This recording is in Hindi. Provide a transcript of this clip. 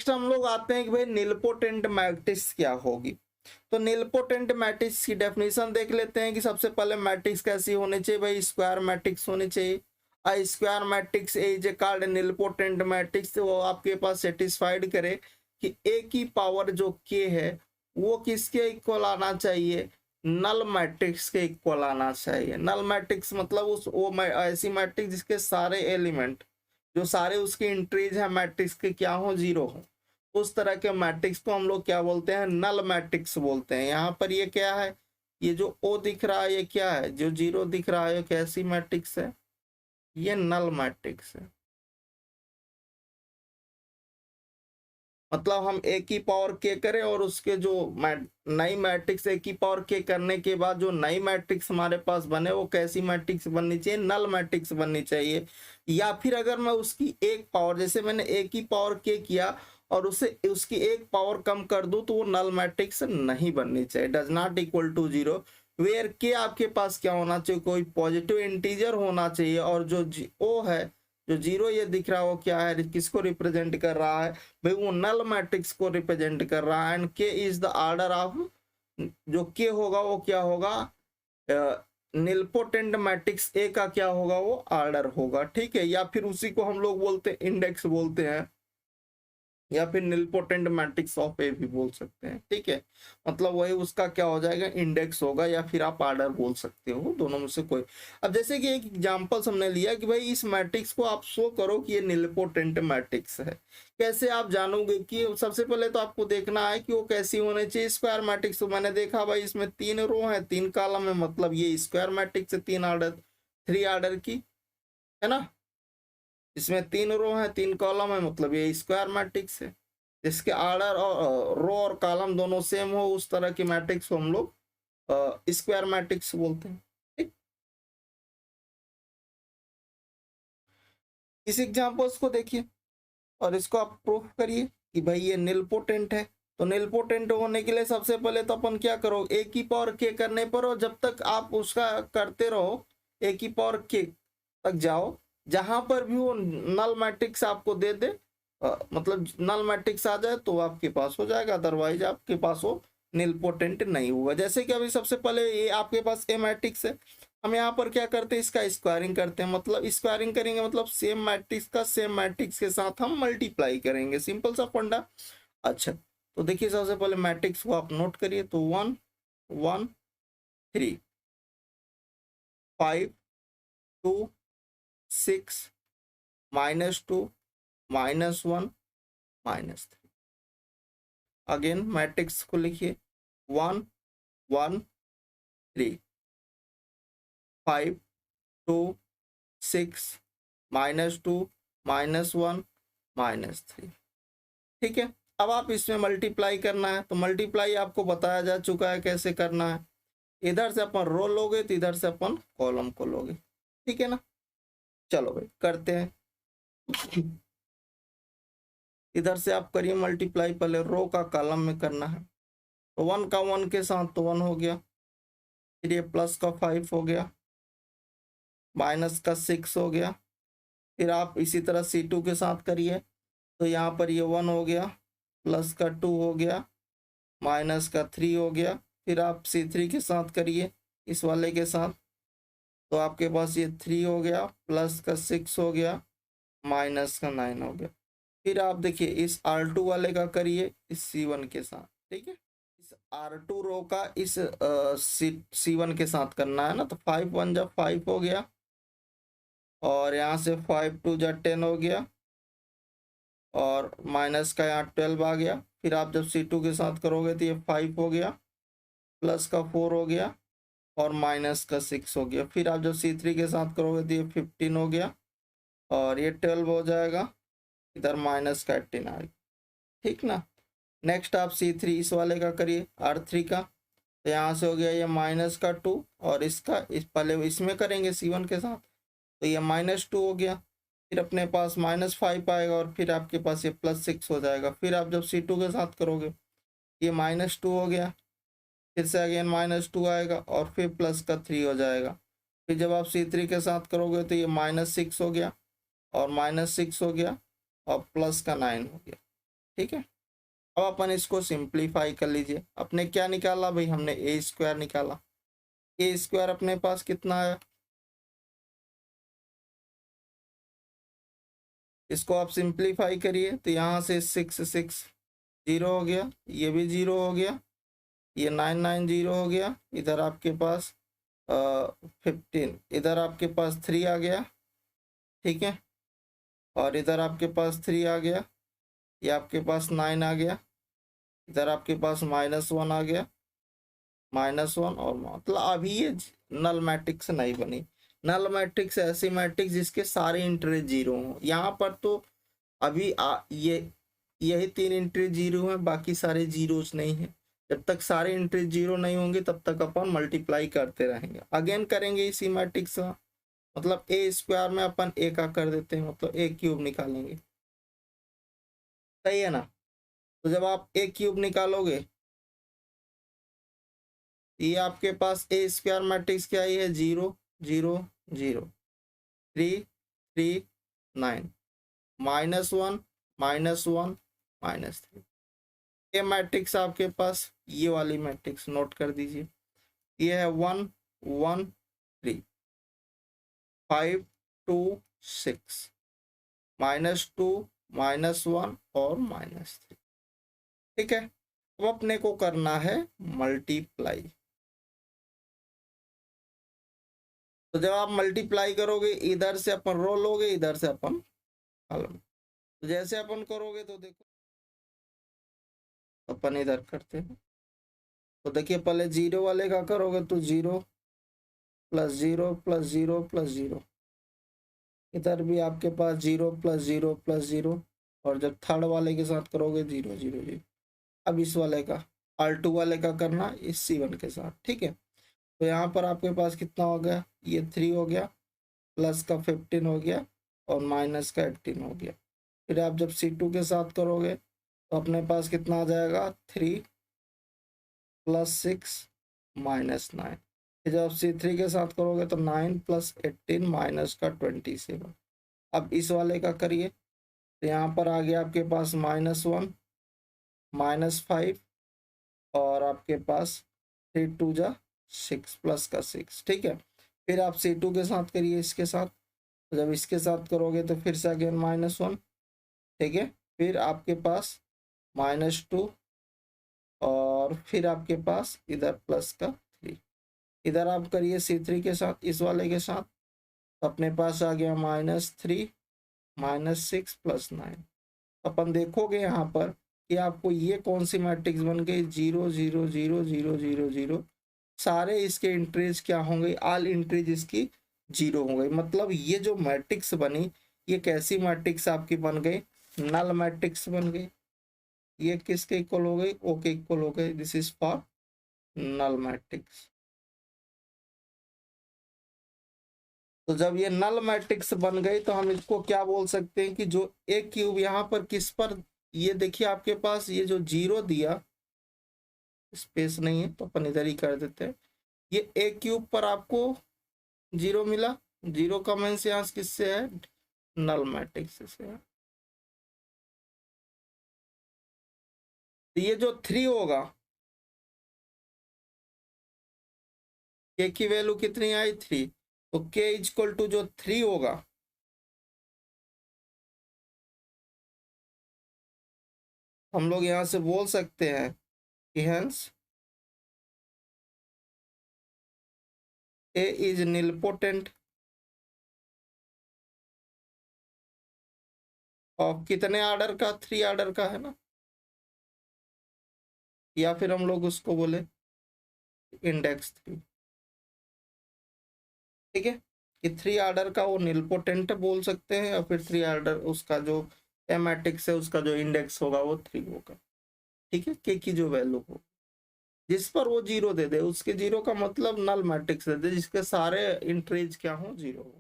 नेक्स्ट हम लोग आते हैं कि भाई निलपोटेंट मैट्रिक्स क्या होगी। तो निलपोटेंट मैट्रिक्स की डेफिनेशन देख लेते हैं कि सबसे पहले मैट्रिक्स कैसी होनी चाहिए भाई, स्क्वायर मैट्रिक्स होनी चाहिए। A square matrix is called nilpotent matrix. वो आपके पास सेटिस्फाइड करे कि ए की पावर जो के है वो किसके इक्वल आना चाहिए, नल मैट्रिक्स के इक्वल आना चाहिए। नल मैट्रिक्स मतलब उस वो ऐसी मैट्रिक्स जिसके सारे एलिमेंट जो सारे उसके एंट्रीज है मैट्रिक्स के क्या हो, जीरो हो। उस तरह के मैट्रिक्स को हम लोग क्या बोलते हैं, नल मैट्रिक्स बोलते हैं। यहाँ पर ये क्या है, ये जो ओ दिख रहा है ये क्या है, जो जीरो दिख रहा है ये कैसी मैट्रिक्स है, ये नल मैट्रिक्स है। मतलब हम ए की पावर के करें और उसके जो नई मैट्रिक्स ए की पावर के करने के बाद जो नई मैट्रिक्स हमारे पास बने वो कैसी मैट्रिक्स बननी चाहिए, नल मैट्रिक्स बननी चाहिए। या फिर अगर मैं उसकी एक पावर, जैसे मैंने ए की पावर के किया और उसे उसकी एक पावर कम कर दूं तो वो नल मैट्रिक्स नहीं बननी चाहिए, does not equal to zero. Where के आपके पास क्या होना चाहिए, कोई पॉजिटिव इंटीजर होना चाहिए। और जो ओ है, जो जीरो ये दिख रहा है वो क्या है, किसको रिप्रेजेंट कर रहा है भाई, वो नल मैट्रिक्स को रिप्रेजेंट कर रहा है। एंड के इज द ऑर्डर ऑफ, जो के होगा वो क्या होगा, निलपोटेंट मैट्रिक्स ए का क्या होगा, वो ऑर्डर होगा। ठीक है, या फिर उसी को हम लोग बोलते हैं इंडेक्स बोलते हैं, या फिर निलपोटेंट मैट्रिक्स ऑफ ए भी बोल सकते हैं। ठीक है, मतलब वही उसका क्या हो जाएगा, इंडेक्स होगा, या फिर आप आर्डर बोल सकते हो, दोनों में से कोई। अब जैसे कि एक एग्जांपल हमने लिया कि भाई इस मैट्रिक्स को आप शो करो कि ये निलपोटेंट मैट्रिक्स है। कैसे आप जानोगे कि, सबसे पहले तो आपको देखना है कि वो कैसी होनी चाहिए, स्क्वायर मैट्रिक्स। तो मैंने देखा भाई इसमें 3 रो है 3 कॉलम है, मतलब ये स्क्वायर मैट्रिक्स है, 3 ऑर्डर 3 ऑर्डर की, है ना। इसमें 3 रो है 3 कॉलम है, मतलब ये स्क्वायर मैट्रिक्स है। जिसके आर्डर और रो और कॉलम दोनों सेम हो उस तरह की मैट्रिक्स को हम लोग स्क्वायर मैट्रिक्स बोलते हैं। ठीक, इस एग्जांपल्स को देखिए और इसको आप प्रूफ करिए कि भाई ये निलपोटेंट है। तो निलपोटेंट होने के लिए सबसे पहले तो अपन क्या करो, ए की पावर के करने पर, और जब तक आप उसका करते रहो ए की पावर के तक जाओ, जहां पर भी वो नल मैट्रिक्स आपको दे दे, मतलब नल मैट्रिक्स आ जाए तो आपके पास हो जाएगा, अदरवाइज आपके पास वो निलपोटेंट नहीं होगा। जैसे कि अभी सबसे पहले ये आपके पास ए मैट्रिक्स है, हम यहाँ पर क्या करते हैं, इसका स्क्वायरिंग करते हैं। मतलब स्क्वायरिंग करेंगे मतलब सेम मैट्रिक्स का सेम मैट्रिक्स के साथ हम मल्टीप्लाई करेंगे, सिंपल सा फंडा। अच्छा, तो देखिए सबसे पहले मैट्रिक्स को आप नोट करिए, तो 1 1 3 5 2 6 -2 -1 -3। अगेन मैट्रिक्स को लिखिए, 1 1 3 5 2 6 -2 -1 -3। ठीक है, अब आप इसमें मल्टीप्लाई करना है, तो मल्टीप्लाई आपको बताया जा चुका है कैसे करना है। इधर से अपन रो लोगे तो इधर से अपन कॉलम को लोगे। ठीक है ना, चलो भाई करते हैं। इधर से आप करिए मल्टीप्लाई, पहले रो का कॉलम में करना है। तो 1 का 1 के साथ तो 1 हो गया, फिर ये प्लस का 5 हो गया, माइनस का 6 हो गया। फिर आप इसी तरह C2 के साथ करिए, तो यहाँ पर ये 1 हो गया, प्लस का 2 हो गया, माइनस का 3 हो गया। फिर आप C3 के साथ करिए, इस वाले के साथ, तो आपके पास ये 3 हो गया, प्लस का 6 हो गया, माइनस का 9 हो गया। फिर आप देखिए इस R2 वाले का करिए इस C1 के साथ। ठीक है, इस R2 रो का इस C1 के साथ करना है ना, तो 5 1 जब 5 हो गया, और यहाँ से 5 2 जब 10 हो गया, और माइनस का यहाँ 12 आ गया। फिर आप जब C2 के साथ करोगे तो ये 5 हो गया, प्लस का 4 हो गया, और माइनस का 6 हो गया। फिर आप जब C3 के साथ करोगे तो ये 15 हो गया, और ये 12 हो जाएगा, इधर माइनस का 18 आ गया। ठीक ना, नेक्स्ट आप C3 इस वाले का करिए R3 का, तो यहाँ से हो गया ये माइनस का 2, और इसका इस पहले इसमें करेंगे C1 के साथ, तो ये -2 हो गया। फिर अपने पास -5 आएगा, और फिर आपके पास ये +6 हो जाएगा। फिर आप जब C2 के साथ करोगे ये -2 हो गया, फिर से अगेन -2 आएगा, और फिर प्लस का 3 हो जाएगा। फिर जब आप C3 के साथ करोगे तो ये -6 हो गया, और -6 हो गया, और प्लस का 9 हो गया। ठीक है। अब अपन इसको सिंप्लीफाई कर लीजिए। अपने क्या निकाला भाई, हमने ए स्क्वायर निकाला। ए स्क्वायर अपने पास कितना है, इसको आप सिंप्लीफाई करिए तो यहाँ से 6 जीरो हो गया, ये भी जीरो हो गया, ये 9 जीरो हो गया, इधर आपके पास 15, इधर आपके पास 3 आ गया, ठीक है, और इधर आपके पास 3 आ गया, ये आपके पास 9 आ गया, इधर आपके पास -1 आ गया, -1, और मतलब अभी ये नल मैट्रिक्स नहीं बनी। नल मैट्रिक्स ऐसी मैट्रिक्स जिसके सारे इंटरेस्ट जीरो हों। यहाँ पर तो अभी यही 3 इंटरेस्ट जीरो हैं, बाकी सारे जीरोस नहीं है। जब तक सारे इंटरेस्ट जीरो नहीं होंगे तब तक अपन मल्टीप्लाई करते रहेंगे। अगेन करेंगे इसी मैट्रिक्स का, मतलब ए स्क्वायर में अपन ए का कर देते हैं, मतलब ए क्यूब निकालेंगे, सही है ना। तो जब आप ए क्यूब निकालोगे, ये आपके पास ए स्क्वायर मैट्रिक्स क्या है, 0 0 0 3 3 9 -1 -1 -3। ये मैट्रिक्स आपके पास, ये वाली मैट्रिक्स नोट कर दीजिए, ये है 1 1 3 5 2 6 -2 -1 और -3, ठीक है। अब अपने को करना है मल्टीप्लाई। तो जब आप मल्टीप्लाई करोगे, इधर से अपन रो लोगे, इधर से अपन कॉलम। तो जैसे अपन करोगे तो देखो, अपन इधर करते हैं। तो देखिए पहले जीरो वाले का करोगे तो 0 + 0 + 0 + 0, इधर भी आपके पास 0 + 0 + 0, और जब थर्ड वाले के साथ करोगे 0 0 0। अब इस वाले का, R2 वाले का करना इस C1 के साथ, ठीक है। तो यहाँ पर आपके पास कितना हो गया, ये 3 हो गया, प्लस का 15 हो गया, और माइनस का 18 हो गया। फिर आप जब C2 के साथ करोगे तो अपने पास कितना आ जाएगा, 3 + 6 -9। फिर जब C3 के साथ करोगे तो 9 + 18 माइनस का 27। अब इस वाले का करिए तो यहाँ पर आ गया आपके पास -1 -5, और आपके पास 3 2 जा 6 प्लस का 6, ठीक है। फिर आप C2 के साथ करिए इसके साथ, तो जब इसके साथ करोगे तो फिर से अगेन -1, ठीक है। फिर आपके पास -2, और फिर आपके पास इधर प्लस का 3। इधर आप करिए C3 के साथ, इस वाले के साथ, तो अपने पास आ गया -3 -6 + 9। अपन देखोगे यहाँ पर कि आपको ये कौन सी मैट्रिक्स बन गई, 0 0 0 0 0 0। सारे इसके इंट्रीज क्या होंगे, ऑल इंट्रीज इसकी 0 हो गई। मतलब ये जो मैट्रिक्स बनी, ये कैसी मैट्रिक्स आपकी बन गई, नल मैट्रिक्स बन गई। ये किसके इक्वल हो गई, ओ के इक्वल हो गई। This is for null matrix. तो जब ये नल मैट्रिक्स बन गई तो हम इसको क्या बोल सकते हैं कि जो ए क्यूब यहाँ पर किस पर, ये देखिए आपके पास ये जो 0 दिया, स्पेस नहीं है तो अपन इधर ही कर देते हैं, ये ए क्यूब पर आपको 0 मिला। 0 का मीन्स यहाँ किससे है, नल मैट्रिक्स से है। तो ये जो 3 होगा, के की वैल्यू कितनी आई, 3, तो के इक्वल टू जो 3 होगा, हम लोग यहाँ से बोल सकते हैं कि hence A is nilpotent of कितने ऑर्डर का, 3 ऑर्डर का है ना, या फिर हम लोग उसको बोले इंडेक्स 3, ठीक है। कि 3 ऑर्डर का वो निलपोटेंट बोल सकते हैं, या फिर 3 ऑर्डर उसका जो मैट्रिक्स है उसका जो इंडेक्स होगा वो 3 होगा, ठीक है। के की जो वैल्यू हो, जिस पर वो 0 दे दे, उसके 0 का मतलब नल मैट्रिक्स दे दे, जिसके सारे इंट्रीज क्या हो, 0 हो।